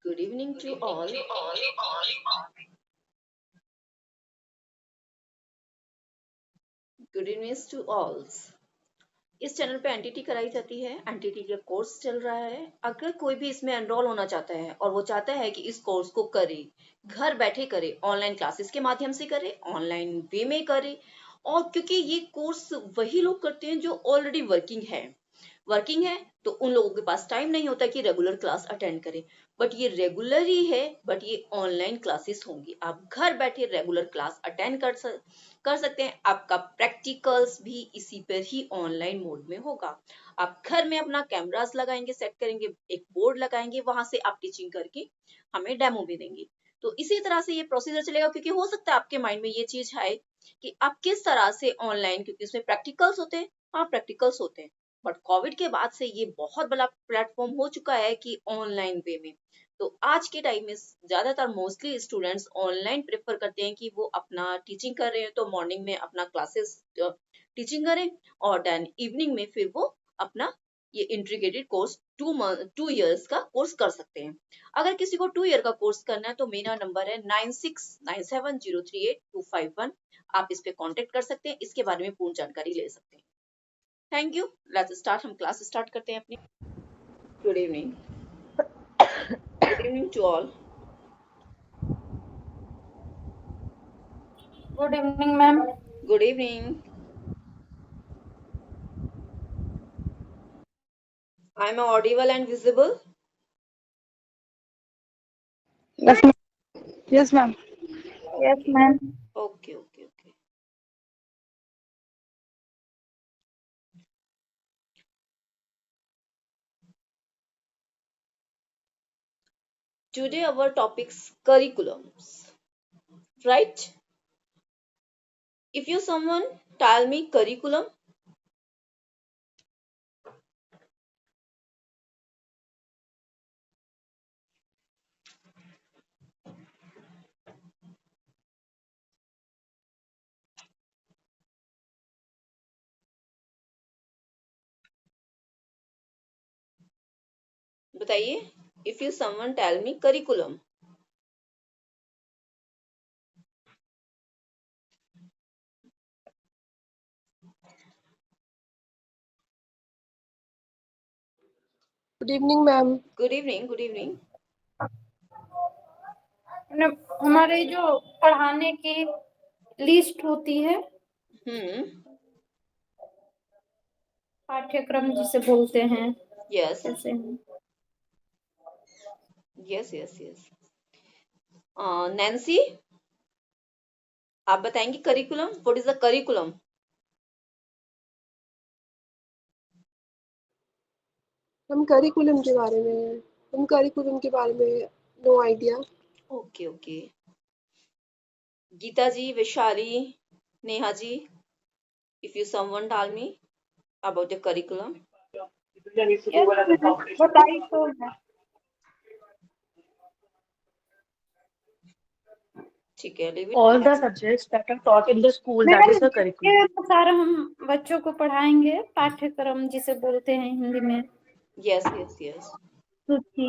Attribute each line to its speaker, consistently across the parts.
Speaker 1: Good evening to all. Good evening to all. इस channel पे entity कराई जाती है। एनटीटी का कोर्स चल रहा है। अगर कोई भी इसमें एनरोल होना चाहता है और वो चाहता है कि इस कोर्स को करे, घर बैठे करे, ऑनलाइन क्लासेस के माध्यम से करे, ऑनलाइन वे में करे, और क्योंकि ये कोर्स वही लोग करते हैं जो ऑलरेडी वर्किंग है, तो उन लोगों के पास टाइम नहीं होता कि रेगुलर क्लास अटेंड करें। बट ये रेगुलर ही है, बट ये ऑनलाइन क्लासेस होंगी। आप घर बैठे रेगुलर क्लास अटेंड कर सकते हैं। आपका प्रैक्टिकल्स भी इसी पर ही ऑनलाइन मोड में होगा। आप घर में अपना कैमरास लगाएंगे, सेट करेंगे, एक बोर्ड लगाएंगे, वहां से आप टीचिंग करके हमें डेमो भी देंगे। तो इसी तरह से ये प्रोसीजर चलेगा, क्योंकि हो सकता है आपके माइंड में ये चीज है कि आप किस तरह से ऑनलाइन, क्योंकि इसमें प्रैक्टिकल्स होते हैं। हाँ, प्रैक्टिकल्स होते हैं, बट कोविड के बाद से ये बहुत बड़ा प्लेटफॉर्म हो चुका है कि ऑनलाइन वे में। तो आज के टाइम में ज्यादातर मोस्टली स्टूडेंट्स ऑनलाइन प्रेफर करते हैं कि वो अपना टीचिंग कर रहे हैं तो मॉर्निंग में अपना क्लासेस टीचिंग करें, और देन इवनिंग में फिर वो अपना ये इंटीग्रेटेड कोर्स 2 इयर्स का कोर्स कर सकते हैं। अगर किसी को 2 ईयर का कोर्स करना है तो मेरा नंबर है 9697038251। आप इस पे कांटेक्ट कर सकते हैं, इसके बारे में पूर्ण जानकारी ले सकते हैं। Thank you. Let's start. हम क्लास स्टार्ट करते हैं अपनी। Good evening. Good evening to all.
Speaker 2: Good evening ma'am.
Speaker 1: Good evening. I am audible and visible?
Speaker 3: Yes, ma'am. Yes, ma'am.
Speaker 2: Yes
Speaker 1: okay
Speaker 2: ma'am.
Speaker 1: Okay okay okay. Today our topics curriculums, right? If you someone tell me curriculum, बताइए। If you someone tell me curriculum,
Speaker 3: Good evening, ma'am.
Speaker 1: good evening, good evening.
Speaker 2: हमारे जो पढ़ाने की list होती है, पाठ्यक्रम जिसे बोलते हैं,
Speaker 1: Yes,
Speaker 2: कैसे हैं?
Speaker 1: yes. नैन्सी, आप बताएंगे curriculum? What is the curriculum?
Speaker 3: हम करिकुलम के बारे में no idea.
Speaker 1: Okay okay. Geeta ji, Vaishali, Neha ji, if you someone tell me about the curriculum.
Speaker 2: बताई तो है।
Speaker 1: ठीक है, leave it.
Speaker 4: All the subjects that are taught in the school, that
Speaker 2: madam,
Speaker 4: is the curriculum.
Speaker 2: ये अनुसार हम बच्चों को पढ़ाएंगे, पाठ्यक्रम जिसे बोलते हैं हिंदी में।
Speaker 1: Yes.
Speaker 2: सूची।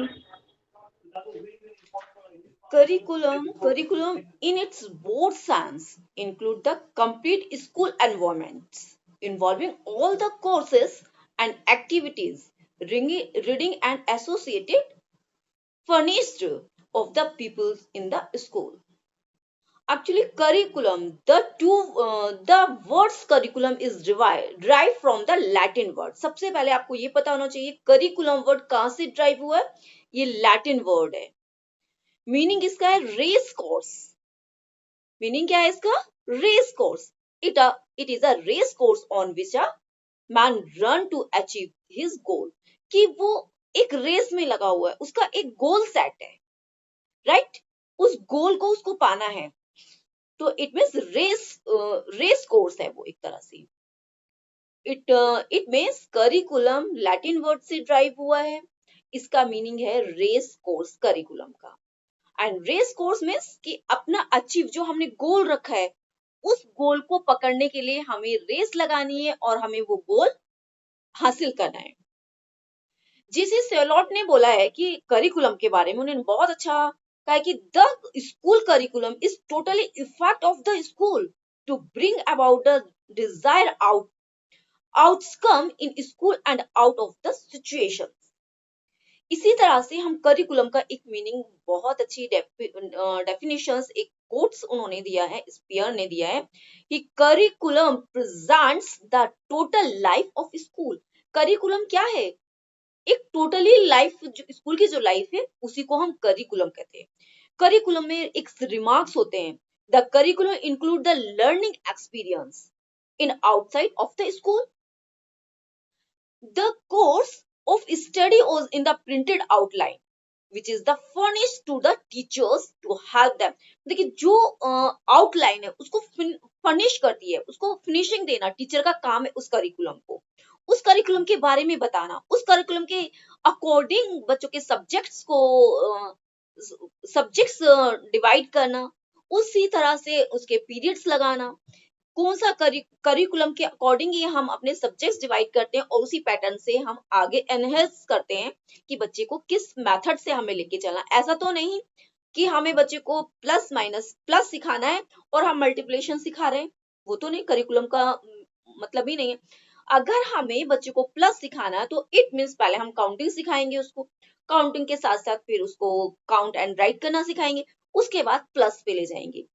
Speaker 1: Curriculum in its broad sense include the complete school environments involving all the courses and activities, reading and associated furnished of the people in the school. Actually, curriculum, the words curriculum is derived from the Latin word. सबसे पहले आपको ये पता होना चाहिए curriculum word कहाँ से drive हुआ है। ये लैटिन वर्ड है। मीनिंग इसका है रेस कोर्स। मीनिंग क्या है इसका? Race course. It is a race course on which a man run to achieve his goal. कि वो एक रेस में लगा हुआ है, उसका एक गोल सेट है, राइट? उस गोल को उसको पाना है, तो इट मीन्स रेस कोर्स है वो एक तरह से। It means curriculum Latin word से ड्राइव हुआ है। इसका मीनिंग है रेस कोर्स करिकुलम का। एंड रेस कोर्स मीन्स कि अपना अचीव, जो हमने गोल रखा है, उस गोल को पकड़ने के लिए हमें रेस लगानी है और हमें वो गोल हासिल करना है। जीसी सेलोट ने बोला है कि करिकुलम के बारे में, उन्होंने बहुत अच्छा कहा है कि the school curriculum is totally effect of the school to bring about the desire outcome in school and out of the situation. इसी तरह से हम करिकुलम का एक मीनिंग बहुत अच्छी डेफिनेशंस, एक कोट्स उन्होंने दिया है, स्पीयर ने दिया है कि curriculum presents the total life of school. Curriculum क्या है? एक टोटली लाइफ, जो स्कूल की जो लाइफ है उसी को हम करिकुलम कहते हैं। करिकुलम में एक रिमार्क्स होते हैं, the curriculum include the learning experience in outside of the school, the course of study was in the printed outline which is the furnished to the teachers to help them। देखिए जो outline है उसको furnish करती है, उसको finishing देना teacher का काम है। उस करिकुलम को, उस करिकुलम के बारे में बताना, उस करिकुलम के अकॉर्डिंग बच्चों के सब्जेक्ट्स को सब्जेक्ट्स डिवाइड करना, उसी तरह से उसके पीरियड्स लगाना, कौन सा करिकुलम के अकॉर्डिंग ही हम अपने सब्जेक्ट्स डिवाइड करते हैं और उसी पैटर्न से हम आगे एनहेंस करते हैं कि बच्चे को किस मेथड से हमें लेके चलना। ऐसा तो नहीं कि हमें बच्चे को प्लस माइनस प्लस सिखाना है और हम मल्टीप्लिकेशन सिखा रहे हैं, वो तो नहीं, करिकुलम का मतलब ही नहीं है। अगर हमें बच्चे को प्लस सिखाना है तो इट मीन्स पहले हम काउंटिंग सिखाएंगे उसको, काउंटिंग के साथ साथ फिर उसको काउंट एंड राइट करना सिखाएंगे, उसके बाद प्लस पे ले जाएंगे।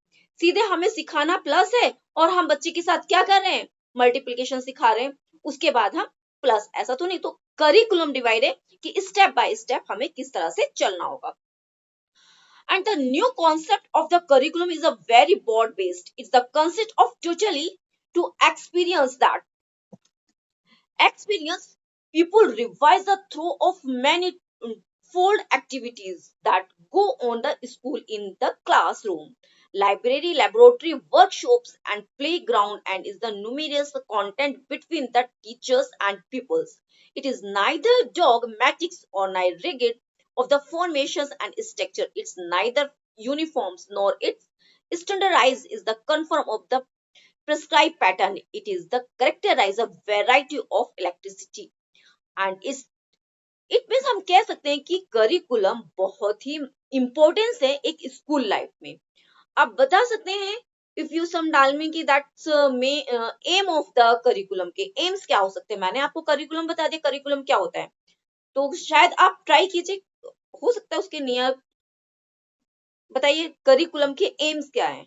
Speaker 1: सीधे हमें सिखाना प्लस है और हम बच्चे के साथ क्या कर रहे हैं, मल्टीप्लिकेशन सिखा रहे हैं, उसके बाद हम प्लस, ऐसा तो नहीं। तो करिकुलम डिवाइड है कि स्टेप बाय स्टेप हमें किस तरह से चलना होगा। And the new concept of the curriculum is a very broad based. It's the concept of totally to experience that. Experience, people revise the through of many fold activities that go on the school in the classroom, library, laboratory, workshops and playground, and is the numerous content between the teachers and pupils. It is neither dogmatic or neither rigid of the formations and structure. It's neither uniforms nor it's standardized is the conform of the prescribed pattern. It is the characterize a variety of electricity and is it means हम कह सकते हैं कि curriculum बहुत ही importance है एक school life में। आप बता सकते हैं इफ यू सम डाल में कि that's aim of the curriculum, के एम्स क्या हो सकते हैं। मैंने आपको करिकुलम बता दिया, करिकुलम क्या होता है, तो शायद आप ट्राई कीजिए, हो सकता है उसके नियर बताइए करिकुलम के एम्स क्या है।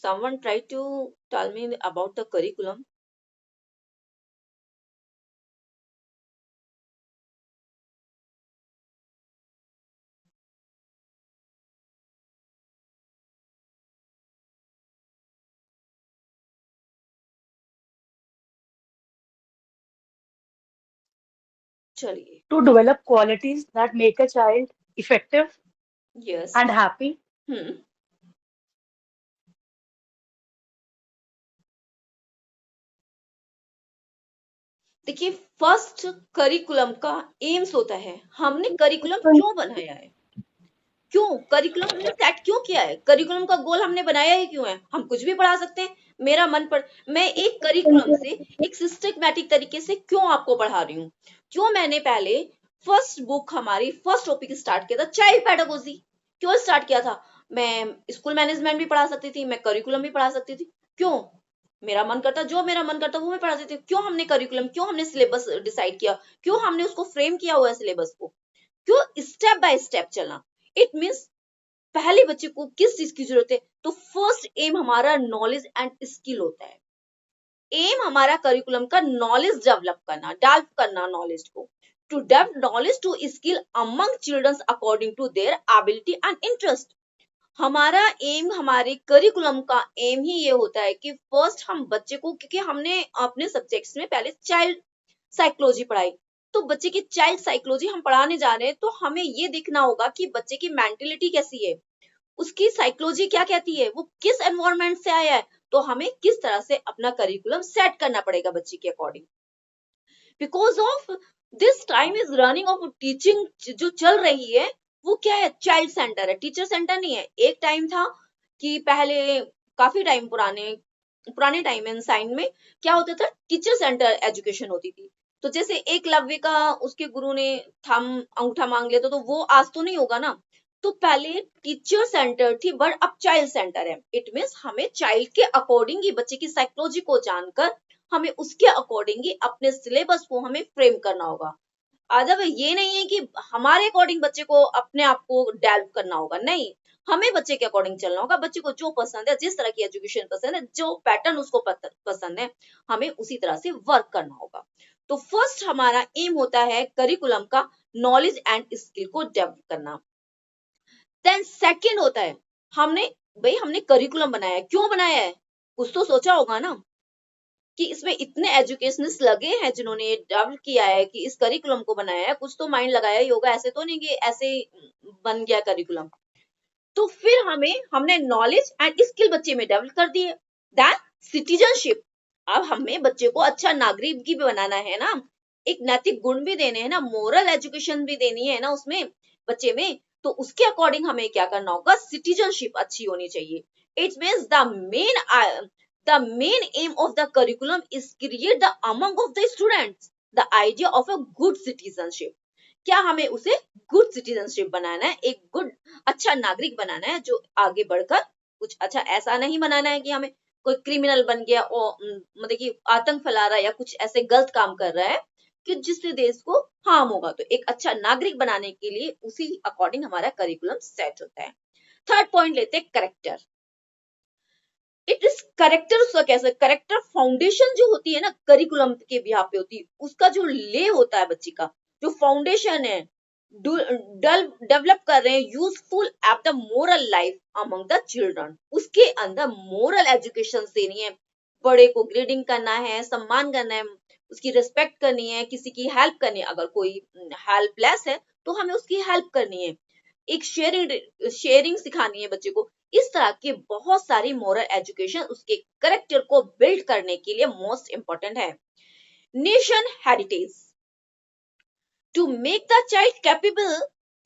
Speaker 1: Someone try to tell me about the curriculum. चलिए,
Speaker 4: To develop qualities that make a child effective
Speaker 1: yes,
Speaker 4: and happy.
Speaker 1: देखिए फर्स्ट करिकुलम का एम्स होता है, हमने करिकुलम क्यों बनाया है, क्यों करिकुलम हमने सेट क्यों किया है, करिकुलम का गोल हमने बनाया ही क्यों है। हम कुछ भी पढ़ा सकते हैं, मेरा मन पर मैं एक करिकुलम से एक सिस्टमैटिक तरीके से क्यों आपको पढ़ा रही हूँ, क्यों मैंने पहले फर्स्ट बुक हमारी फर्स्ट टॉपिक स्टार्ट किया था चाइल्ड पेडागोजी, क्यों स्टार्ट किया था। मैं स्कूल मैनेजमेंट भी पढ़ा सकती थी, मैं करिकुलम भी पढ़ा सकती थी, क्यों मेरा मन करता, जो मेरा मन करता वो मैं पढ़ा सकती थी। क्यों हमने करिकुलम, क्यों हमने सिलेबस डिसाइड किया, क्यों हमने उसको फ्रेम किया हुआ है सिलेबस को, क्यों स्टेप बाय स्टेप चलना। इट मीन्स पहले बच्चे को किस चीज की जरूरत है, तो फर्स्ट एम हमारा नॉलेज एंड स्किल होता है। एम हमारा करिकुलम का नॉलेज डेवलप करना नॉलेज को, to develop knowledge to skill among childrens according to their ability and interest. हमारा एम, हमारे करिकुलम का एम ही ये होता है कि फर्स्ट हम बच्चे को, क्योंकि हमने अपने सब्जेक्ट्स में पहले चाइल्ड साइकोलॉजी पढ़ाई, तो बच्चे की चाइल्ड साइकोलॉजी हम पढ़ाने जा रहे हैं, तो हमें ये देखना होगा कि बच्चे की मेंटेलिटी कैसी है, उसकी साइकोलॉजी क्या कहती है, वो किस एनवायरनमेंट से आया है, तो हमें किस तरह से अपना करिकुलम सेट करना पड़ेगा बच्चे के according. Because of this time is running of teaching जो चल रही है वो क्या है, चाइल्ड सेंटर है, टीचर सेंटर नहीं है। एक टाइम था कि पहले काफी टाइम पुराने पुराने टाइम में साइन में क्या होता था, टीचर सेंटर एजुकेशन होती थी। तो जैसे एकलव्य का उसके गुरु ने थम अंगूठा मांग लिया तो वो आज तो नहीं होगा ना। तो पहले टीचर सेंटर थी बट अब चाइल्ड सेंटर है। इट मीन्स हमें चाइल्ड के अकॉर्डिंग ही, बच्चे की साइकोलॉजी को जानकर हमें उसके अकॉर्डिंग ही अपने सिलेबस को हमें फ्रेम करना होगा। अदरवाइज ये नहीं है कि हमारे अकॉर्डिंग बच्चे को अपने आप को डेवलप करना होगा, नहीं, हमें बच्चे के अकॉर्डिंग चलना होगा। बच्चे को जो पसंद है, जिस तरह की एजुकेशन पसंद है, जो पैटर्न उसको पसंद है, हमें उसी तरह से वर्क करना होगा। तो फर्स्ट हमारा एम होता है करिकुलम का नॉलेज एंड स्किल को डेवलप करना। देन सेकंड होता है, हमने करिकुलम बनाया है, क्यों बनाया है, कुछ तो सोचा होगा ना कि इसमें इतने एजुकेशनिस्ट लगे हैं जिन्होंने डेवलप किया है कि इस करिकुलम को बनाया है, कुछ तो माइंड लगाया ही होगा। ऐसे तो नहीं कि ऐसे ही बन गया करिकुलम। तो फिर हमने नॉलेज एंड स्किल बच्चे में डेवलप कर दिए। दैन सिटीजनशिप, अब हमें बच्चे को अच्छा नागरिक भी बनाना है ना, एक नैतिक गुण भी देने हैं ना, मोरल एजुकेशन भी देनी है ना उसमें बच्चे में। तो उसके अकॉर्डिंग हमें क्या करना होगा, सिटीजनशिप अच्छी होनी चाहिए। It means the main aim of the curriculum is create the among of the students the idea of a good citizenship। क्या हमें उसे गुड सिटीजनशिप बनाना है, एक गुड अच्छा नागरिक बनाना है जो आगे बढ़कर कुछ अच्छा, ऐसा नहीं बनाना है कि हमें कोई क्रिमिनल बन गया और मतलब कि आतंक फैला रहा है या कुछ ऐसे गलत काम कर रहा है कि जिससे देश को हार्म होगा। तो एक अच्छा नागरिक बनाने के लिए उसी अकॉर्डिंग हमारा करिकुलम सेट होता है। थर्ड पॉइंट लेते हैं करेक्टर। इट इज करेक्टर, उसका कैसे, करेक्टर फाउंडेशन जो होती है ना करिकुलम के बिहाफ पे होती है, उसका जो ले होता है बच्चे का, जो फाउंडेशन है, डेवलप कर रहे हैं useful app the moral life among the children. उसके अंदर मोरल एजुकेशन देनी है, बड़े को ग्रेडिंग करना है, सम्मान करना है, उसकी रिस्पेक्ट करनी है, किसी की हेल्प करनी है, अगर कोई हेल्पलेस है तो हमें उसकी हेल्प करनी है, एक शेयरिंग सिखानी है बच्चे को। इस तरह के बहुत सारी मोरल एजुकेशन उसके करेक्टर को बिल्ड करने के लिए मोस्ट इंपॉर्टेंट है। Nation heritage, to make the child capable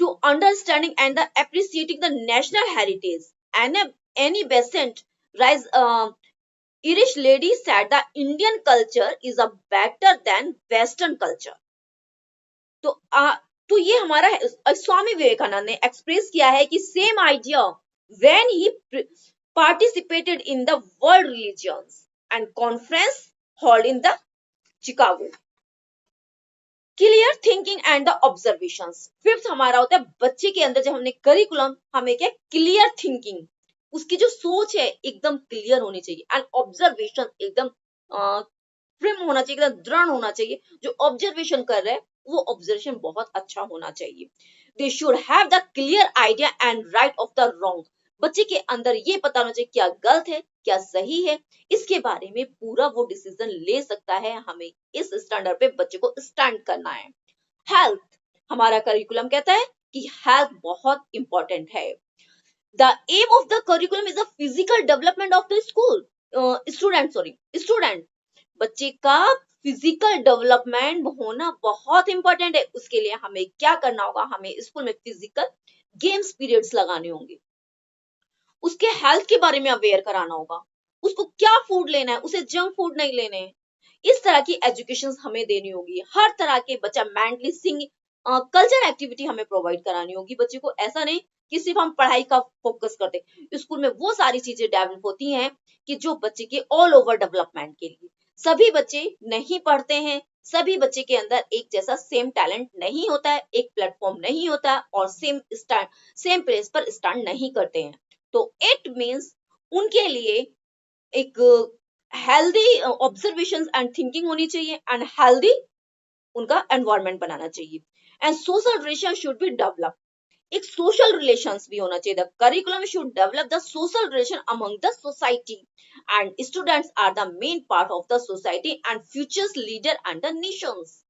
Speaker 1: to understanding and the appreciating the national heritage and any Besant rise Irish lady said the Indian culture is a better than Western culture। तो तो ये हमारा स्वामी विवेकानंद ने express किया है कि same idea when he participated in the world religions and conference held in the Chicago। Clear thinking and the observations, fifth हमारा होता है बच्चे के अंदर जब हमने करिकुलम, हमें क्या, क्लियर थिंकिंग, उसकी जो सोच है एकदम क्लियर होनी चाहिए, एंड ऑब्जर्वेशन एकदम फ्रेम होना चाहिए, एकदम दृढ़ होना चाहिए। जो ऑब्जर्वेशन कर रहे हैं वो ऑब्जर्वेशन बहुत अच्छा होना चाहिए। They should have the clear idea and right of the wrong, बच्चे के अंदर ये पता होना चाहिए क्या गलत है क्या सही है, इसके बारे में पूरा वो डिसीजन ले सकता है। हमें इस स्टैंडर्ड पे बच्चे को स्टैंड करना है। हेल्थ, हमारा करिकुलम कहता है कि हेल्थ बहुत इंपॉर्टेंट है। The aim of the curriculum is the physical development of the student, बच्चे का फिजिकल डेवलपमेंट होना बहुत इंपॉर्टेंट है। उसके लिए हमें क्या करना होगा, हमें स्कूल में फिजिकल गेम्स पीरियड्स लगाने होंगे, उसके हेल्थ के बारे में अवेयर कराना होगा, उसको क्या फूड लेना है, उसे जंक फूड नहीं लेने हैं। इस तरह की एजुकेशन हमें देनी होगी। हर तरह के बच्चा मेंटली सिंगिंग कल्चर एक्टिविटी हमें प्रोवाइड करानी होगी बच्चे को। ऐसा नहीं कि सिर्फ हम पढ़ाई का फोकस करते, स्कूल में वो सारी चीजें डेवलप होती हैं कि जो बच्चे के ऑल ओवर डेवलपमेंट के लिए। सभी बच्चे नहीं पढ़ते हैं, सभी बच्चे के अंदर एक जैसा सेम टैलेंट नहीं होता है, एक प्लेटफॉर्म नहीं होता और सेम प्लेस पर स्टैंड नहीं करते हैं। तो इट मीन्स उनके लिए एक हेल्दी ऑब्जर्वेशन एंड थिंकिंग होनी चाहिए एंड हेल्दी उनका एनवायरनमेंट बनाना चाहिए। And social relation should be develop, एक सोशल रिलेशंस भी होना चाहिए। The curriculum should develop the social relation among the society and students are the main part of the society and futures leader and the nations.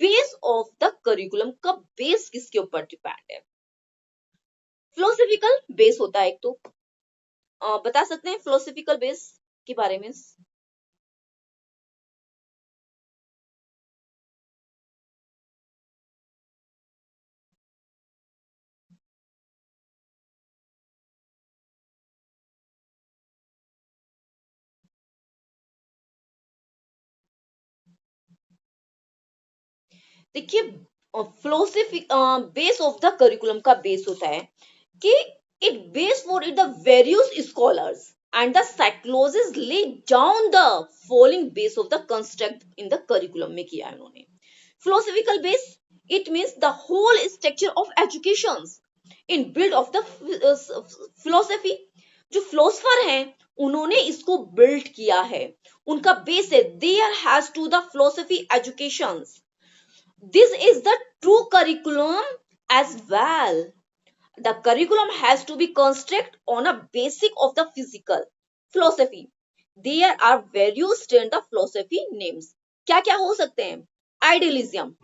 Speaker 1: Base of the curriculum का base किसके ऊपर depend है, philosophical base होता है एक। तो बता सकते हैं फिलोसफिकल बेस के बारे में? देखिए, philosophy base of the curriculum का बेस होता है कि it base for it the various scholars and the psychologists lay down the following base of the construct in the curriculum में किया है उन्होंने. Philosophical base, it means the whole structure of education in build of the philosophy. जो philosopher हैं उन्होंने इसको build किया है, उनका बेस है there has to the philosophy educations. This is the true curriculum as well. The curriculum has to be constructed on a basic of the physical philosophy. There are various in the philosophy names. क्या क्या हो सकते हैं? Idealism.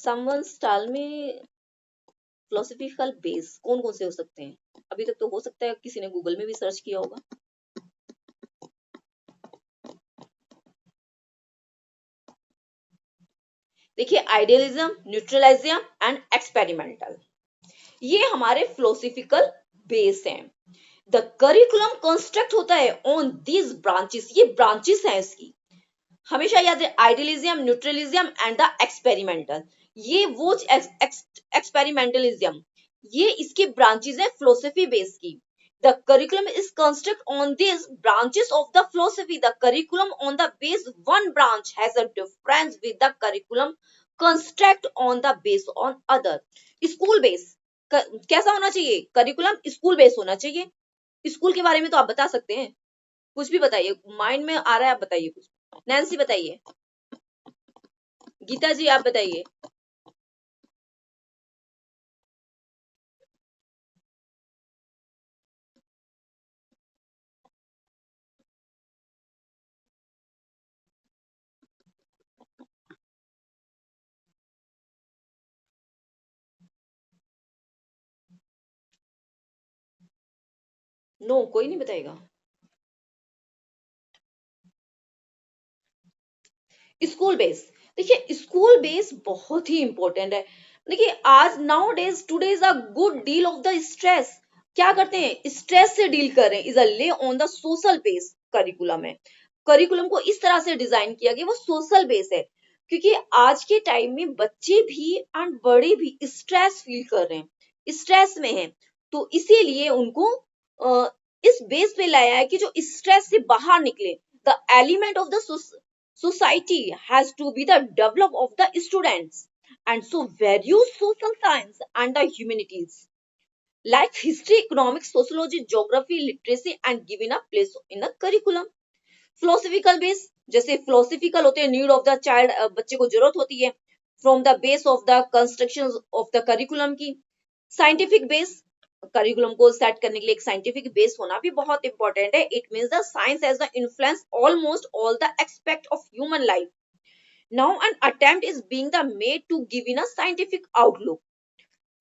Speaker 1: Someone's tell me philosophical base कौन कौन से हो सकते हैं? अभी तक तो हो सकता है किसी ने गूगल में भी सर्च किया होगा. देखिए, आइडियलिज्म, न्यूट्रलिज्म एंड एक्सपेरिमेंटल, ये हमारे फिलोसफिकल बेस हैं. द करिकुलम कंस्ट्रक्ट होता है ऑन दीज ब्रांचेस, ये ब्रांचेस हैं इसकी, हमेशा याद है. Idealism, neutralism and the experimental, ये वो एक्सपेरिमेंटलिज्म, ये इसकी ब्रांचेस हैं फिलोसफी बेस की. The curriculum is constructed on these branches of the philosophy. The curriculum on the base one branch has a difference with the curriculum construct on the base on other. School base कैसा होना चाहिए? Curriculum school base होना चाहिए. School के बारे में तो आप बता सकते हैं, कुछ भी बताइए, माइंड में आ रहा है आप बताइए कुछ. नैन्सी बताइए, गीता जी आप बताइए. नो कोई नहीं बताएगा. स्कूल बेस, देखिए स्कूल बेस बहुत ही इंपॉर्टेंट है. देखिए आज now days today is a good deal of the stress. क्या करते हैं? स्ट्रेस से डील कर रहे हैं. इज अ ले on the social base curriculum है. करिकुलम को इस तरह से डिजाइन किया गया, वो सोशल बेस है, क्योंकि आज के टाइम में बच्चे भी एंड बड़े भी स्ट्रेस फील कर रहे हैं, स्ट्रेस में हैं, तो इसीलिए उनको इस बेस पे लाया है कि जो स्ट्रेस से बाहर निकले. The element of the society has to be the develop of the students, and so various social science and the humanities like history, economics, sociology, geography, literacy and given a place in the curriculum. philosophical base, जैसे philosophical होते हैं need of the child, बच्चे को जरूरत होती है, from the base of the construction of the curriculum की. Scientific base, curriculum को सेट करने के लिए एक साइंटिफिक बेस होना भी बहुत इंपॉर्टेंट है. It means the science has the influence almost all the aspect of human life. Now an attempt is being the made to give in a scientific outlook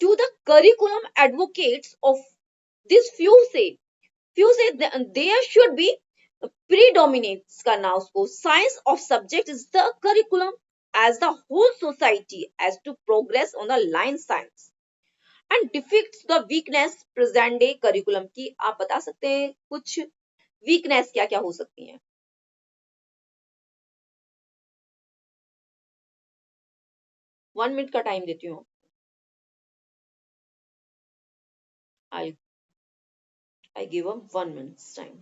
Speaker 1: to the curriculum advocates of this few say there should be predominates करना उसको. Science of subject is the curriculum as the whole society has to progress on the line science and defeats the weakness present day curriculum की. आप बता सकते हैं कुछ weakness क्या क्या हो सकती हैं? 1 मिनट का टाइम देती हूँ. I give a 1 minute time.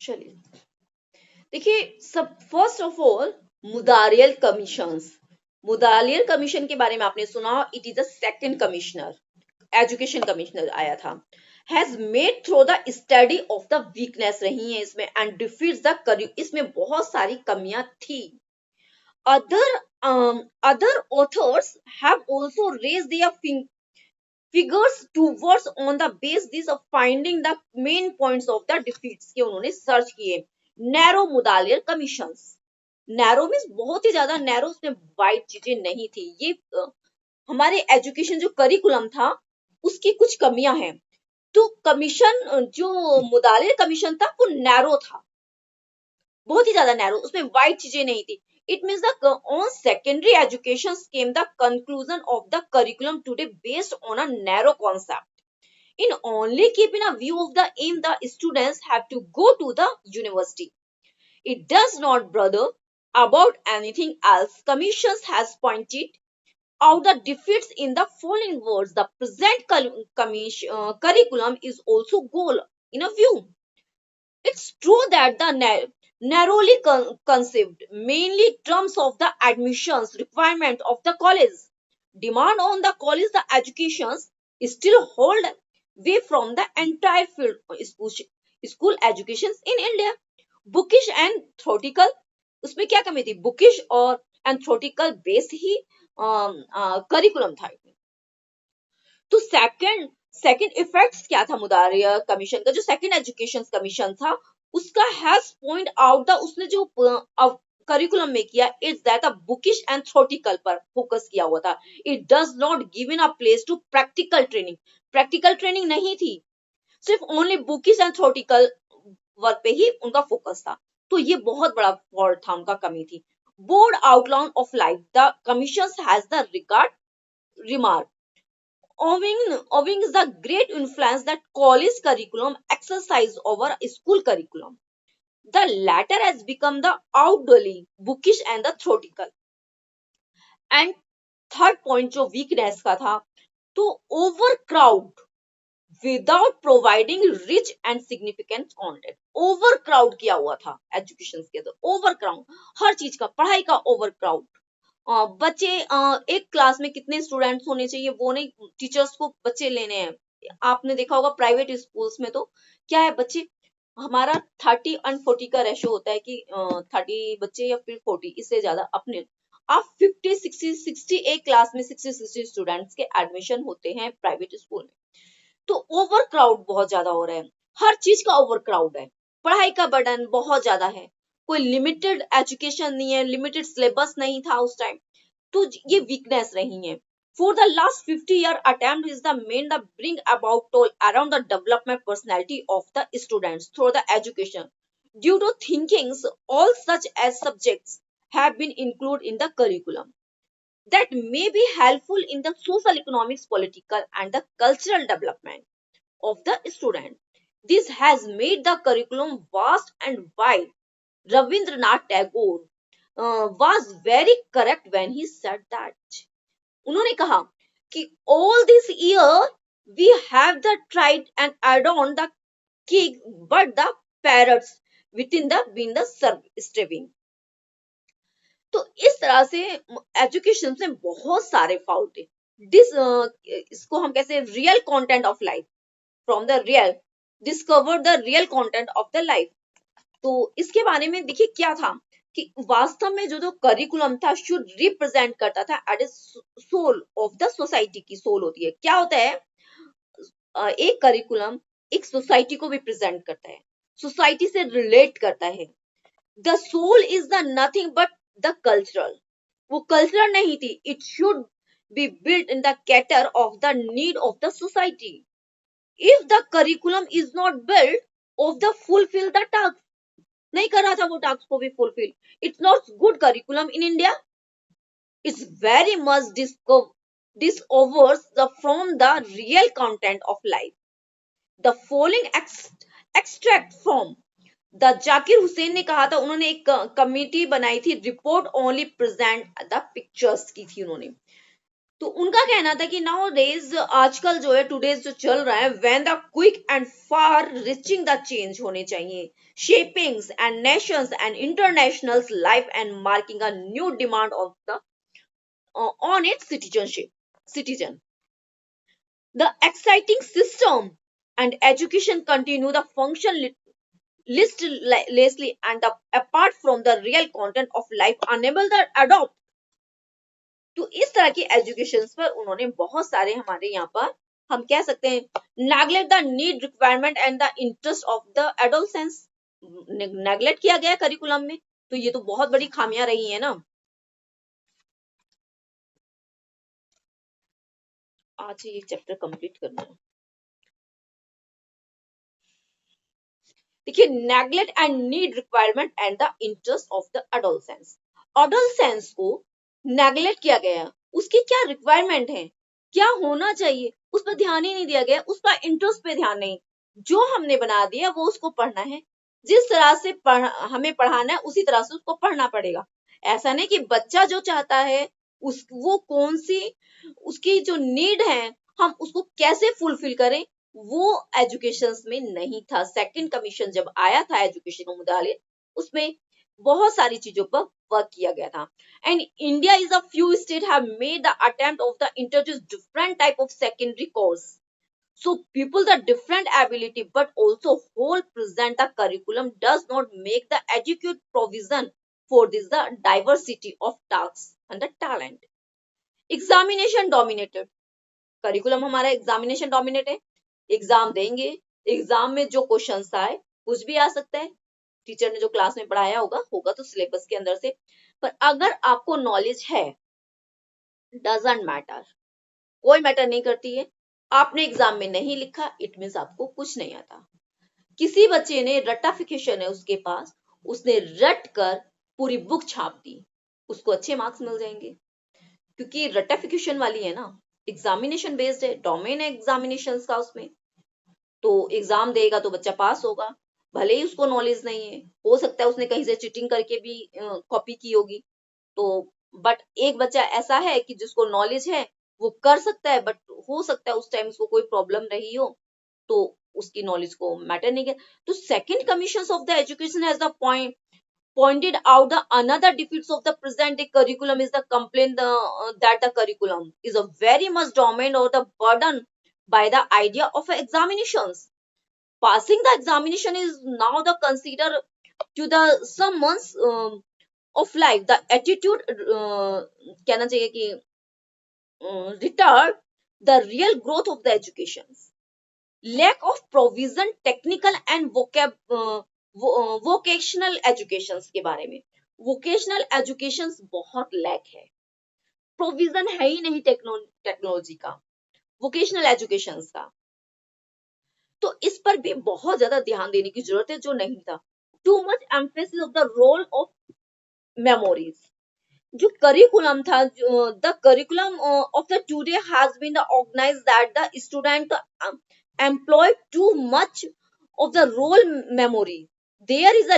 Speaker 1: चलिए देखिए, सब first of all Mudaliar commissions. Mudaliar commission के बारे में आपने सुना, it is the second commissioner, education commissioner आया था. Has made through the study of the weakness रही है इसमें एंड डिफीट्स द करिकुलम. इसमें बहुत सारी कमियां थी. other authors have also raised their figures towards on the basis of finding the main points of the defeats के उन्होंने सर्च किए. Narrow Mudaliar commissions, narrow means बहुत ही ज्यादा नैरो, उसमें वाइड चीजें नहीं थी. ये हमारे एजुकेशन जो करिकुलम था उसकी कुछ कमियां हैं। तो कमीशन जो मुदालिर कमीशन था वो नैरो था, बहुत ही ज्यादा नैरो, उसमें वाइड चीजें नहीं थी। It means the on secondary education came the conclusion of the curriculum today based on a narrow concept in only keeping a view of the aim the students have to go to the university. It does not bother about anything else. Commissions has pointed out the defeats in the following words. The present curriculum is also goal in a view. It's true that the narrowly conceived, mainly terms of the admissions requirement of the college, demand on the college the educations still hold way from the entire field school educations in India. Bookish and theoretical, उसमें क्या कमी थी? Bookish और एंथ्रोटिकल based ही curriculum था। तो second effects क्या था मुदारिया commission का? जो सेकंड एजुकेशन कमीशन था उसका हैज पॉइंट आउट द, उसने जो करिकुलम में किया, it's that a bookish and theoretical पर फोकस किया हुआ था। It does not given a place to practical training. Practical training नहीं थी, सिर्फ only bookish and theoretical work पे ही उनका फोकस था। तो ये बहुत बड़ा फॉल्ट था, उनका कमी थी। Board outline of life the commission has the remark owing the great influence that college curriculum exercise over school curriculum. The latter has become the outwardly bookish and the theoretical. And third point जो weakness का था, तो overcrowd without providing rich and significant content. overcrowd किया हुआ था education के अंदर, overcrowd हर चीज का, पढ़ाई का overcrowd। बच्चे एक क्लास में कितने स्टूडेंट्स होने चाहिए वो नहीं, टीचर्स को बच्चे लेने हैं। आपने देखा होगा प्राइवेट स्कूल्स में तो क्या है, बच्चे हमारा 30 और 40 का रेशो होता है कि 30 बच्चे या फिर 40, इससे ज्यादा अपने आप 50 60 एक क्लास में 60 स्टूडेंट्स के एडमिशन होते हैं प्राइवेट स्कूल में। तो ओवरक्राउड बहुत ज्यादा हो रहा है, हर चीज का ओवरक्राउड है, पढ़ाई का बर्डन बहुत ज्यादा है, कोई लिमिटेड एजुकेशन नहीं है, लिमिटेड सिलेबस नहीं था उस टाइम। तो ये वीकनेस रही है। For the last 50-year attempt is the main the bring about toll around the development personality of the students through the education. Due to thinkings, all such as subjects have been included in the curriculum that may be helpful in the social, economics, political, and the cultural development of the student. This has made the curriculum vast and wide. Rabindranath Tagore was very correct when he said that. उन्होंने कहा कि all this year we have the tried and add on the cake but the parrots within the being the striving. तो इस तरह से education में बहुत सारे फाउल थे। इसको हम कैसे, real content of life, from the real discover the real content of the life. तो इसके बारे में देखिए क्या था कि वास्तव में जो करिकुलम था शुड रिप्रेजेंट करता था at a soul of the society की सोल होती है। क्या होता है, एक करिकुलम एक सोसाइटी को रिप्रेजेंट करता है, सोसाइटी से रिलेट करता है। The soul is the nothing but the cultural, वो कल्चरल नहीं थी, it should be built in the cater of the need of the society. If the curriculum is not built of the fulfil the task, नहीं कर रहा था वो task को भी fulfil, it's not good curriculum in India. It's very much disovers from the real content of life. The following extract from the Zakir Hussain ने कहा था, उन्होंने एक कमेटी बनाई थी, report only present the pictures की थी उन्होंने। तो उनका कहना था कि नाउ डेज, आजकल जो है, टुडेज जो चल रहा है, when the quick and far reaching the change होने चाहिए, shapings and nations and international life and marking a new demand of the on its citizen. The exciting system and education continue the function listlessly and apart from the real content of life unable to adopt. तो इस तरह की education पर उन्होंने बहुत सारे, हमारे यहाँ पर हम कह सकते हैं, neglect the need requirement and the interest of the adolescence, neglect किया गया करिकुलम में। तो ये तो बहुत बड़ी खामियां रही है ना। आज ये चैप्टर कंप्लीट करना है। देखिए, neglect and need requirement and the interest of the adolescence. Adolescence को नेग्लेक्ट किया गया, उसकी क्या रिक्वायरमेंट है, क्या होना चाहिए, उस पर ध्यान ही नहीं दिया गया, उसका इंटरेस्ट पे ध्यान नहीं। जो हमने बना दिया वो उसको पढ़ना है, जिस तरह से हमें पढ़ाना है उसी तरह से उसको पढ़ना पड़ेगा। ऐसा नहीं कि बच्चा जो चाहता है वो कौन सी उसकी जो नीड है हम उसको कैसे फुलफिल करें, वो एजुकेशन में नहीं था। सेकंड कमीशन जब आया था एजुकेशन का मुतालिक, उसमें बहुत सारी चीजों पर वर्क किया गया था। And India is a few state have made the attempt of the introduce different type of secondary course, so people the different ability but also whole present the curriculum does not make the adequate provision for this the diversity of tasks and the talent. Examination dominated, curriculum हमारा examination dominate है। Exam देंगे, exam में जो questions आए कुछ भी आ सकता है, टीचर ने जो क्लास में पढ़ाया होगा तो सिलेबस के अंदर से, पर अगर आपको नॉलेज है डजंट मैटर, कोई मैटर नहीं करती है। आपने एग्जाम में नहीं लिखा इट मींस आपको कुछ नहीं आता। किसी बच्चे ने रटाफिकेशन है उसके पास, उसने रट कर पूरी बुक छाप दी, उसको अच्छे मार्क्स मिल जाएंगे, क्योंकि रटाफिकेशन वाली है ना, एग्जामिनेशन बेस्ड है, डोमेन है एग्जामिनेशंस का उसमें, तो एग्जाम देगा तो बच्चा पास होगा, भले ही उसको नॉलेज नहीं है, हो सकता है उसने कहीं से चीटिंग करके भी कॉपी की होगी, तो बट एक बच्चा ऐसा है कि जिसको नॉलेज है वो कर सकता है, बट हो सकता है उस टाइम उसको कोई प्रॉब्लम रही हो तो उसकी नॉलेज को मैटर नहीं किया। तो second commission of the education has the pointed out the another defeats of the present day curriculum is the complaint that the curriculum is a very much dominant or the burden by the idea of examinations. Passing the examination is now the consider to the some months of life. The attitude कहना चाहिए कि retard the real growth of the education. Lack of provision technical and vocational education के बारे में, vocational education बहुत lack है, provision है ही नहीं टेक्नोलॉजी का, वोकेशनल एजुकेशन का, तो इस पर भी बहुत ज्यादा ध्यान देने की जरूरत है जो नहीं था। Too much emphasis of the role of memories, जो करिकुलम था, the curriculum of the today has been organised that the student employ too much of the role memory, there is a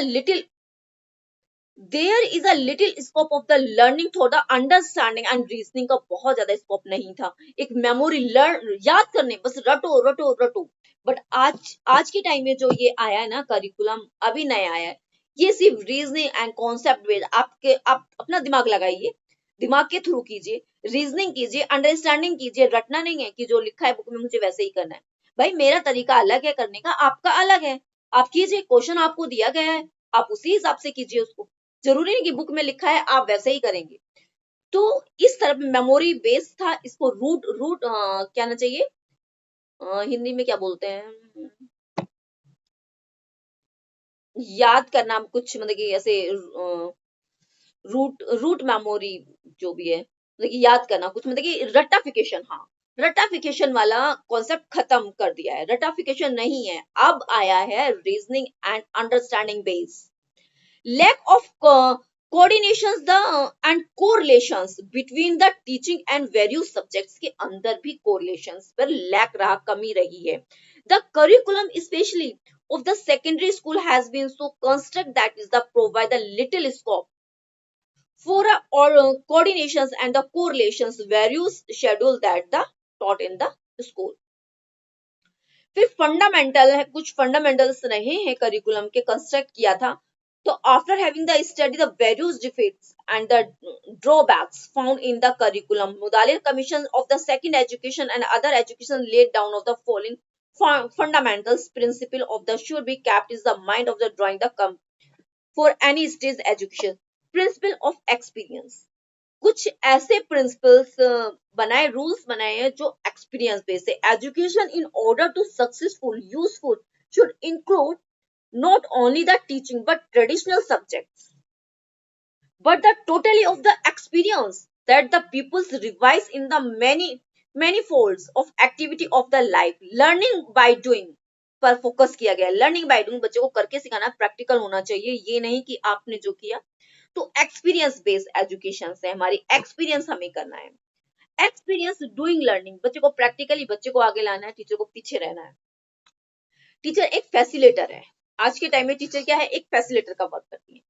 Speaker 1: little scope of the learning थोड़ा understanding and reasoning का बहुत ज्यादा scope नहीं था, एक memory याद करने, बस रटो रटो रटो। बट आज के टाइम में जो ये आया है ना करिकुलम, अभी नया आया है, ये सिर्फ रीजनिंग एंड कॉन्सेप्ट बेस्ड, आप अपना दिमाग लगाइए, दिमाग के थ्रू कीजिए, रीजनिंग कीजिए, अंडरस्टैंडिंग कीजिए, रटना नहीं है कि जो लिखा है बुक में मुझे वैसे ही करना है। भाई मेरा तरीका अलग है करने का, आपका अलग है, आप कीजिए, क्वेश्चन आपको दिया गया है आप उसी हिसाब से कीजिए उसको, जरूरी नहीं कि बुक में लिखा है आप वैसे ही करेंगे। तो इस तरफ मेमोरी बेस्ड था, इसको रूट कहना चाहिए, हिंदी में क्या बोलते हैं, याद करना कुछ, मतलब कि ऐसे रूट मेमोरी जो भी है, मतलब कि याद करना कुछ, मतलब कि रटाफिकेशन, हाँ रटाफिकेशन वाला कॉन्सेप्ट खत्म कर दिया है, रटाफिकेशन नहीं है, अब आया है reasoning and understanding base. Lack of coordinations the and correlations between the teaching and various subjects के अंदर भी कोरिलेशंस पर लैक रहा, कमी रही है। The curriculum specially of the secondary school has been so construct that is the provide a little scope for coordinations and the correlations various schedule that the taught in the school. फिर fundamental है, कुछ fundamentals रहे हैं curriculum के construct किया था, तो after having the study the various defects and the drawbacks found in the curriculum, Mudaliar commission of the second education and other education laid down of the following fundamentals principle of the should be kept is the mind of the drawing the for any stage education. Principle of experience, कुछ ऐसे principles बनाए, rules बनाए हैं जो experience based है। Education in order to successful useful should include not only the teaching but traditional subjects but the totally of the experience that the pupils revise in the many folds of activity of the life, learning by doing पर focus किया गया है। Learning by doing, बच्चों को करके सिखाना, practical होना चाहिए, ये नहीं कि आपने जो किया। तो एक्सपीरियंस बेस्ड एजुकेशन से हमारी एक्सपीरियंस हमें करना है, एक्सपीरियंस डूइंग लर्निंग, बच्चे को प्रैक्टिकली बच्चे को आगे लाना है, टीचर को पीछे रहना है। टीचर एक फैसिलिटेटर है, आज के टाइम में टीचर क्या है, एक फैसिलिटेटर का वर्क करती है।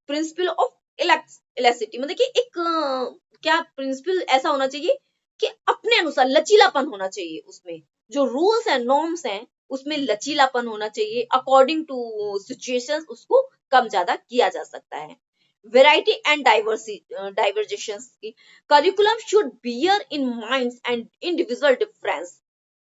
Speaker 1: प्रिंसिपल ऑफ इलास्टिसिटी, मतलब कि एक क्या प्रिंसिपल ऐसा होना चाहिए कि अपने अनुसार लचीलापन होना चाहिए, उसमें जो रूल्स एंड नॉर्म्स हैं उसमें लचीलापन होना चाहिए, अकॉर्डिंग टू सिचुएशंस उसको कम ज्यादा किया जा सकता है। वेराइटी एंड डाइवर्जेशंस की, curriculum should bear in minds and individual difference,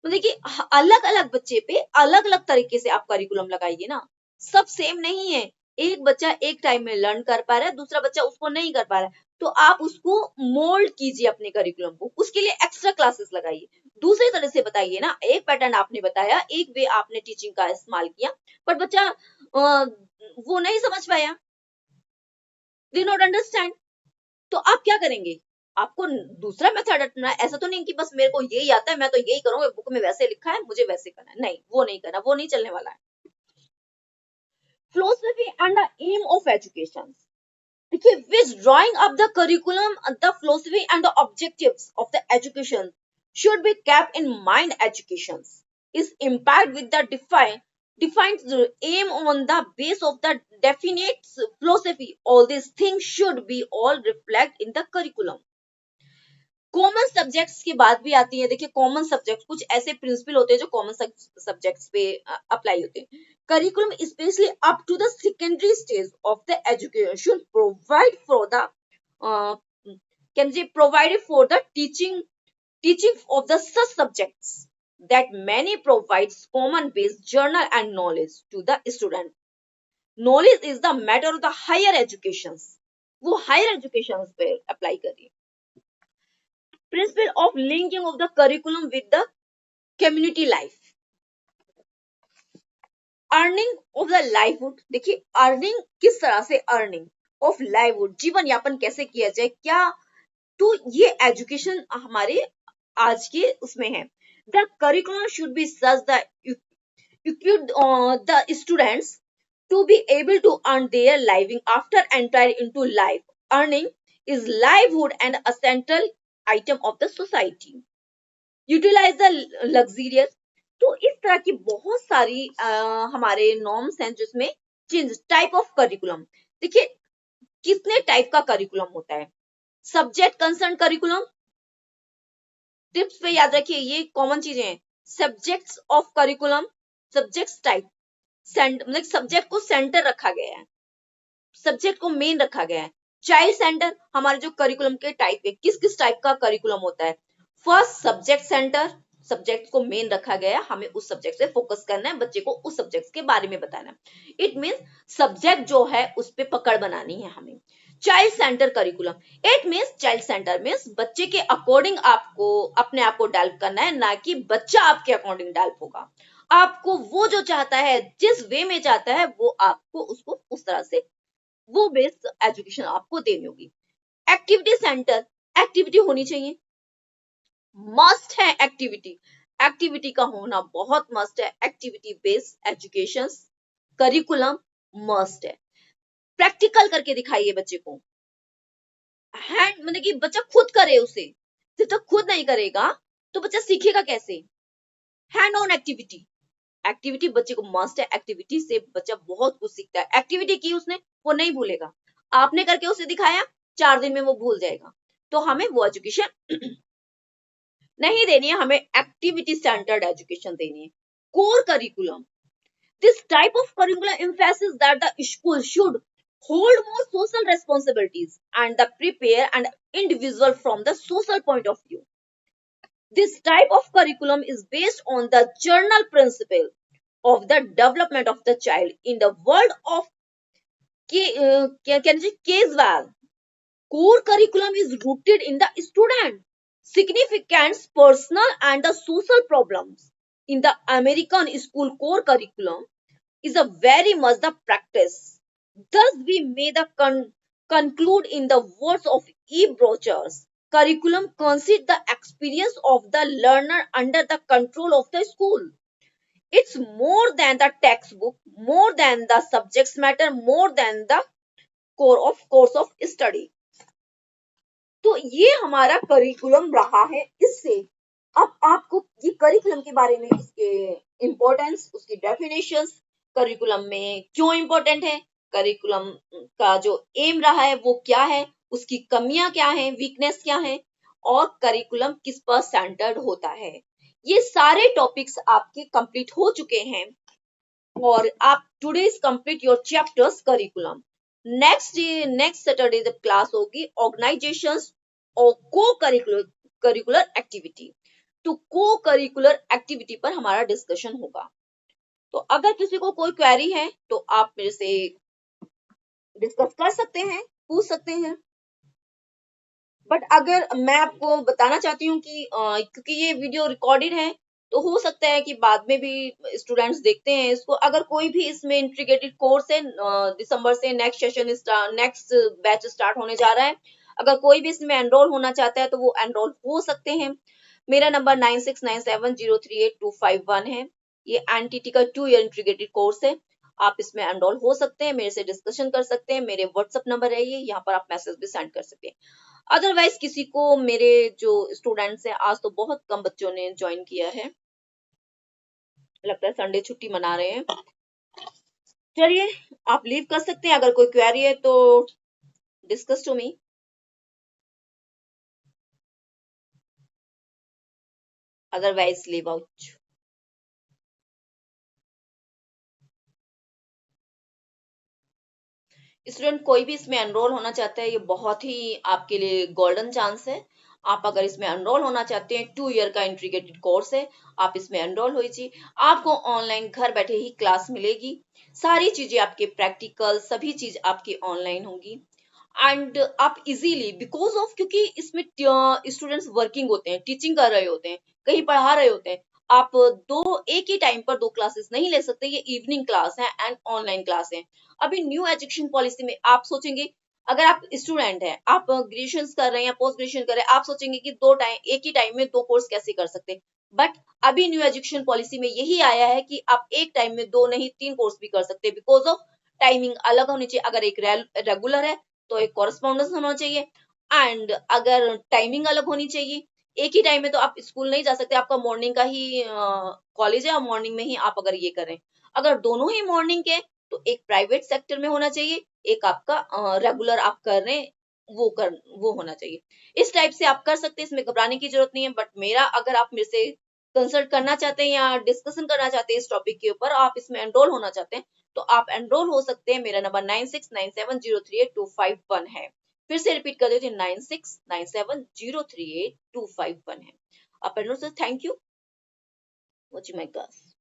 Speaker 1: मतलब कि अलग अलग बच्चे पे अलग अलग तरीके से आप करिकुलम लगाइए ना, सब सेम नहीं है। एक बच्चा एक टाइम में लर्न कर पा रहा है, दूसरा बच्चा उसको नहीं कर पा रहा है, तो आप उसको मोल्ड कीजिए अपने करिकुलम को, उसके लिए एक्स्ट्रा क्लासेस लगाइए, दूसरी तरह से बताइए ना। एक पैटर्न आपने बताया, एक वे आपने टीचिंग का इस्तेमाल किया, पर बच्चा वो नहीं समझ पाया, did not understand, तो आप क्या करेंगे, आपको दूसरा मेथड अपनाना है। ऐसा तो नहीं कि बस मेरे को यही आता है मैं तो यही करूंगा, बुक में वैसे लिखा है मुझे वैसे करना है, नहीं, वो नहीं करना, वो नहीं चलने वाला है। philosophy and the aim of education, देखिए, with drawing up the curriculum, the philosophy and the objectives of the education should be kept in mind. Education is impact with the defined aim on the base of the definite philosophy. All these things should be all reflect in the curriculum. Common subjects की बात भी आती है। देखिए, common subject कुछ ऐसे principal होते हैं जो कॉमन सब्जेक्ट्स पे अप्लाई होते हैं। Curriculum specially up to the secondary stage of the education provide for the provided for the teaching of the such subjects that many provides common based journal and knowledge to the student. Knowledge is the matter of the higher educations, वो higher education पे apply करिए। Principle of linking of the curriculum with the community life, earning of the livelihood, देखिए earning किस तरह से, earning of livelihood, जीवन यापन कैसे किया जाए, क्या, तो ये एजुकेशन हमारे आज के उसमें है। The curriculum should be such that equip the students to be able to earn their living after entering into life. Earning is livelihood and a central item of the society. Utilize the luxurious, तो इस तरह की बहुत सारी हमारे norms हैं जिसमें change type of curriculum. देखिए, कितने टाइप का करिकुलम होता है। सब्जेक्ट कंसर्न करिकुलम, टिप्स पे याद रखिए, ये कॉमन चीजें हैं। Subjects of curriculum, subjects type, मतलब सब्जेक्ट को सेंटर रखा गया है, सब्जेक्ट को मेन रखा गया है। चाइल्ड सेंटर, हमारे जो करिकुलम के टाइप है, किस किस टाइप का करिकुलम होता है। फर्स्ट, सब्जेक्ट सेंटर, सब्जेक्ट को मेन रखा गया, हमें उस सब्जेक्ट से फोकस करना है, बच्चे को उस सब्जेक्ट के बारे में बताना है। इट मींस सब्जेक्ट जो है उस पे पकड़ बनानी है हमें। Child centre curriculum, it means child centre means बच्चे के अकॉर्डिंग आपको अपने आप को डेवलप करना है, ना कि बच्चा आपके अकॉर्डिंग डेवलप होगा। आपको वो जो चाहता है, जिस वे में चाहता है, वो आपको उसको उस तरह से वो बेस्ड एजुकेशन आपको देनी होगी। एक्टिविटी सेंटर, एक्टिविटी होनी चाहिए, मस्ट है एक्टिविटी, एक्टिविटी का होना बहुत मस्ट है। Activity based education curriculum must है। प्रैक्टिकल करके दिखाइए बच्चे को, हैंड मतलब कि बच्चा खुद करे उसे, जब तक खुद नहीं करेगा तो बच्चा सीखेगा कैसे। हैंड ऑन एक्टिविटी, एक्टिविटी बच्चे को मस्ट है, एक्टिविटी से बच्चा बहुत कुछ सीखता है। एक्टिविटी की उसने, वो नहीं भूलेगा, आपने करके उसे दिखाया, 4 दिन में वो भूल जाएगा। तो हमें वो एजुकेशन नहीं देनी है, हमें एक्टिविटी सेंटर्ड एजुकेशन देनी है। Core curriculum, this type of curriculum emphasizes that the school should hold more social responsibilities and the prepare an individual from the social point of view. This type of curriculum is based on the general principle of the development of the child. In the word of Caswell, core curriculum is rooted in the student significance, personal and the social problems. In the American school, core curriculum is a very much the practice. Thus, we may the conclude in the words of E. Brochures, curriculum consists the experience of the learner under the control of the school. It's more than the textbook, more than the subjects matter, more than the course of study. तो ये हमारा curriculum रहा है। इससे अब आपको ये curriculum के बारे में, इसके इम्पोर्टेंस, उसकी डेफिनेशंस, करिकुलम में क्यों इम्पोर्टेंट है, करिकुलम का जो एम रहा है वो क्या है, उसकी कमियां क्या हैं, वीकनेस क्या है, और करिकुलम किस पर सेंटर्ड होता है, ये सारे टॉपिक्स आपके कंप्लीट हो चुके हैं। और आप today complete your chapters curriculum. Next Saturday जब क्लास होगी ऑर्गेनाइजेशंस और को करिकुलर एक्टिविटी, तो को करिकुलर एक्टिविटी पर हमारा डिस्कशन होगा। तो अगर किसी को कोई क्वेरी है तो आप मेरे से डिस्कस कर सकते हैं, पूछ सकते हैं। बट अगर मैं आपको बताना चाहती हूँ कि क्योंकि ये वीडियो रिकॉर्डेड है तो हो सकता है कि बाद में भी स्टूडेंट्स देखते हैं इसको। अगर कोई भी इसमें इंटीग्रेटेड कोर्स है, दिसंबर से नेक्स्ट बैच स्टार्ट होने जा रहा है, अगर कोई भी इसमें एनरोल होना चाहता है तो वो एनरोल हो सकते हैं। मेरा नंबर 9697038251 है। ये एनटीटी का 2 ईयर इंटीग्रेटेड कोर्स है। आप इसमें एनरोल हो सकते हैं, मेरे से डिस्कशन कर सकते हैं। मेरे व्हाट्सएप नंबर है ये, यहाँ पर आप मैसेज भी सेंड कर सकते हैं। अदरवाइज किसी को, मेरे जो स्टूडेंट्स हैं, आज तो बहुत कम बच्चों ने ज्वाइन किया है, लगता है संडे छुट्टी मना रहे हैं। चलिए आप लीव कर सकते हैं। अगर कोई क्वेरी है तो discuss to me. Otherwise leave out. Student कोई भी इसमें एनरोल होना चाहता है, ये बहुत ही आपके लिए गोल्डन चांस है। आप अगर इसमें एनरोल होना चाहते हैं, 2 ईयर का इंटीग्रेटेड कोर्स है, आप इसमें एनरोल होइए। आपको ऑनलाइन घर बैठे ही क्लास मिलेगी, सारी चीजें आपके प्रैक्टिकल, सभी चीज आपकी ऑनलाइन होंगी। एंड आप इजीली, बिकॉज ऑफ, क्योंकि इसमें स्टूडेंट्स वर्किंग होते हैं, टीचिंग कर रहे होते हैं, कहीं पढ़ा रहे होते हैं, आप एक ही टाइम पर 2 क्लासेस नहीं ले सकते। ये इवनिंग क्लास है एंड ऑनलाइन क्लास है। अभी न्यू एजुकेशन पॉलिसी में आप सोचेंगे, अगर आप स्टूडेंट हैं, आप ग्रेजुएशन कर रहे हैं या पोस्ट ग्रेजुएशन कर रहे हैं, आप सोचेंगे कि एक ही टाइम में 2 कोर्स कैसे कर सकते हैं। बट अभी न्यू एजुकेशन पॉलिसी में यही आया है कि आप एक टाइम में 2 नहीं 3 कोर्स भी कर सकते हैं, बिकॉज ऑफ टाइमिंग अलग होनी चाहिए। अगर एक रेगुलर है तो एक कॉरेस्पॉन्डेंस होना चाहिए, एंड अगर टाइमिंग अलग होनी चाहिए। एक ही टाइम में तो आप स्कूल नहीं जा सकते, आपका मॉर्निंग का ही कॉलेज है और मॉर्निंग में ही आप अगर ये करें। अगर दोनों ही मॉर्निंग के, तो एक प्राइवेट सेक्टर में होना चाहिए, एक आपका रेगुलर आप कर रहे हैं वो होना चाहिए। इस टाइप से आप कर सकते हैं, इसमें घबराने की जरूरत नहीं है। बट मेरा, अगर आप मेरे से कंसल्ट करना चाहते हैं या डिस्कशन करना चाहते हैं इस टॉपिक के ऊपर, आप इसमें एनरोल होना चाहते हैं, तो आप एनरोल हो सकते हैं। मेरा नंबर 9697038251 है। फिर से रिपीट कर देती हूँ, 9697038251 है। आप एनरोल से thank you watching my class.